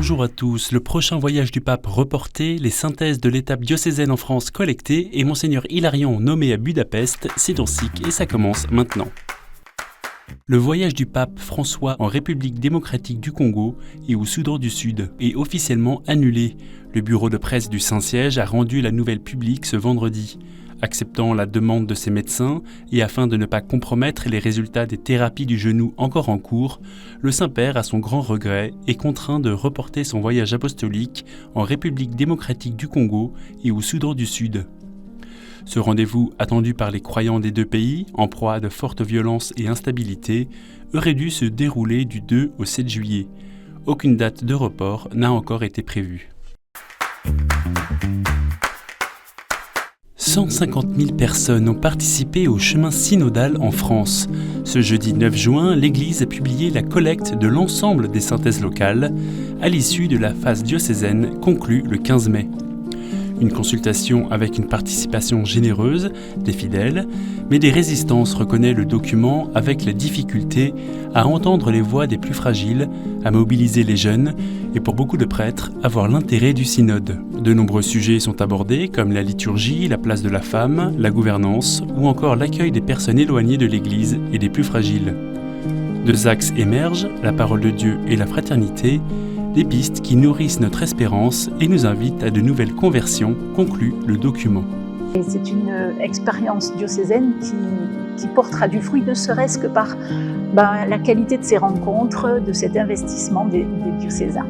Bonjour à tous, le prochain voyage du pape reporté, les synthèses de l'étape diocésaine en France collectées et Monseigneur Hilarion nommé à Budapest, c'est dans SIC et ça commence maintenant. Le voyage du pape François en République démocratique du Congo et au Soudan du Sud est officiellement annulé. Le bureau de presse du Saint-Siège a rendu la nouvelle publique ce vendredi. Acceptant la demande de ses médecins et afin de ne pas compromettre les résultats des thérapies du genou encore en cours, le Saint-Père, à son grand regret, est contraint de reporter son voyage apostolique en République démocratique du Congo et au Soudan du Sud. Ce rendez-vous, attendu par les croyants des deux pays, en proie à de fortes violences et instabilités, aurait dû se dérouler du 2 au 7 juillet. Aucune date de report n'a encore été prévue. 150 000 personnes ont participé au chemin synodal en France. Ce jeudi 9 juin, l'Église a publié la collecte de l'ensemble des synthèses locales à l'issue de la phase diocésaine conclue le 15 mai. Une consultation avec une participation généreuse des fidèles, mais des résistances reconnaît le document avec la difficulté à entendre les voix des plus fragiles, à mobiliser les jeunes et pour beaucoup de prêtres, à voir l'intérêt du synode. De nombreux sujets sont abordés comme la liturgie, la place de la femme, la gouvernance ou encore l'accueil des personnes éloignées de l'Église et des plus fragiles. Deux axes émergent, la parole de Dieu et la fraternité, des pistes qui nourrissent notre espérance et nous invitent à de nouvelles conversions, conclut le document. Et c'est une expérience diocésaine qui portera du fruit, ne serait-ce que par la qualité de ces rencontres, de cet investissement des diocésains.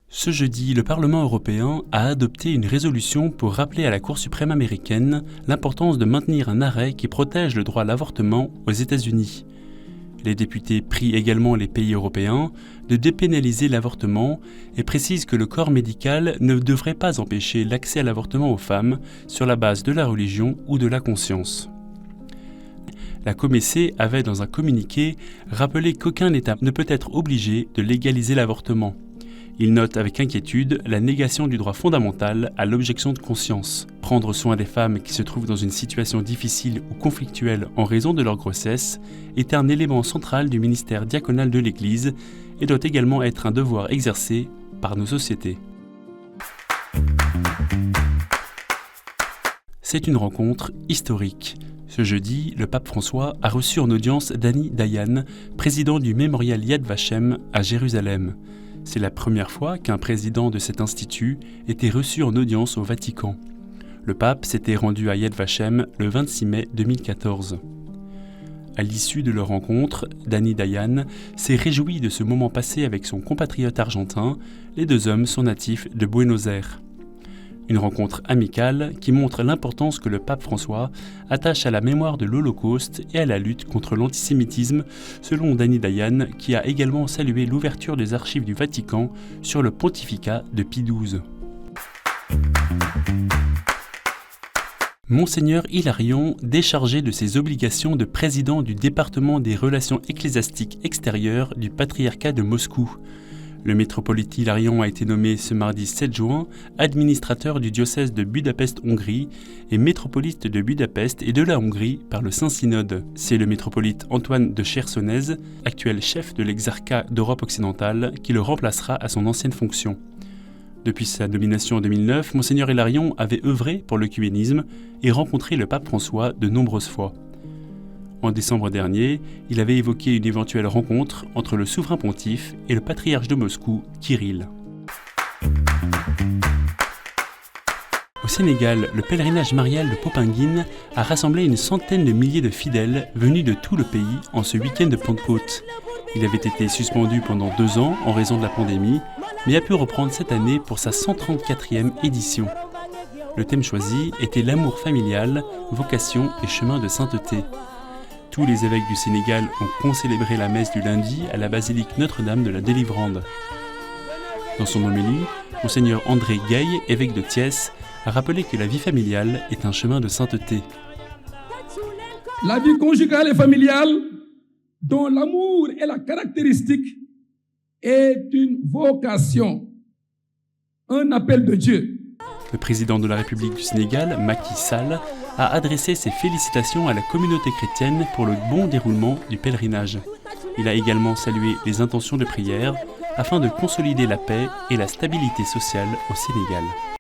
Ce jeudi, le Parlement européen a adopté une résolution pour rappeler à la Cour suprême américaine l'importance de maintenir un arrêt qui protège le droit à l'avortement aux États-Unis. Les députés prient également les pays européens de dépénaliser l'avortement et précisent que le corps médical ne devrait pas empêcher l'accès à l'avortement aux femmes sur la base de la religion ou de la conscience. La Comessé avait dans un communiqué rappelé qu'aucun État ne peut être obligé de légaliser l'avortement. Il note avec inquiétude la négation du droit fondamental à l'objection de conscience. Prendre soin des femmes qui se trouvent dans une situation difficile ou conflictuelle en raison de leur grossesse est un élément central du ministère diaconal de l'Église et doit également être un devoir exercé par nos sociétés. C'est une rencontre historique. Ce jeudi, le pape François a reçu en audience Dani Dayan, président du mémorial Yad Vashem à Jérusalem. C'est la première fois qu'un président de cet institut était reçu en audience au Vatican. Le pape s'était rendu à Yad Vashem le 26 mai 2014. À l'issue de leur rencontre, Dani Dayan s'est réjoui de ce moment passé avec son compatriote argentin. Les deux hommes sont natifs de Buenos Aires. Une rencontre amicale qui montre l'importance que le pape François attache à la mémoire de l'Holocauste et à la lutte contre l'antisémitisme, selon Dani Dayan, qui a également salué l'ouverture des archives du Vatican sur le pontificat de Pie XII. Monseigneur Hilarion, déchargé de ses obligations de président du département des relations ecclésiastiques extérieures du patriarcat de Moscou. Le métropolite Hilarion a été nommé ce mardi 7 juin administrateur du diocèse de Budapest-Hongrie et métropolite de Budapest et de la Hongrie par le Saint-Synode. C'est le métropolite Antoine de Chersonèse, actuel chef de l'exarcat d'Europe occidentale, qui le remplacera à son ancienne fonction. Depuis sa nomination en 2009, Monseigneur Hilarion avait œuvré pour l'œcuménisme et rencontré le pape François de nombreuses fois. En décembre dernier, il avait évoqué une éventuelle rencontre entre le souverain pontife et le patriarche de Moscou, Kirill. Au Sénégal, le pèlerinage marial de Popenguine a rassemblé une centaine de milliers de fidèles venus de tout le pays en ce week-end de Pentecôte. Il avait été suspendu pendant 2 ans en raison de la pandémie, mais a pu reprendre cette année pour sa 134e édition. Le thème choisi était l'amour familial, vocation et chemin de sainteté. Tous les évêques du Sénégal ont concélébré la messe du lundi à la basilique Notre-Dame de la Délivrande. Dans son homélie, Monseigneur André Gay, évêque de Thiès, a rappelé que la vie familiale est un chemin de sainteté. La vie conjugale et familiale, dont l'amour est la caractéristique, est une vocation, un appel de Dieu. Le président de la République du Sénégal, Macky Sall, a adressé ses félicitations à la communauté chrétienne pour le bon déroulement du pèlerinage. Il a également salué les intentions de prière afin de consolider la paix et la stabilité sociale au Sénégal.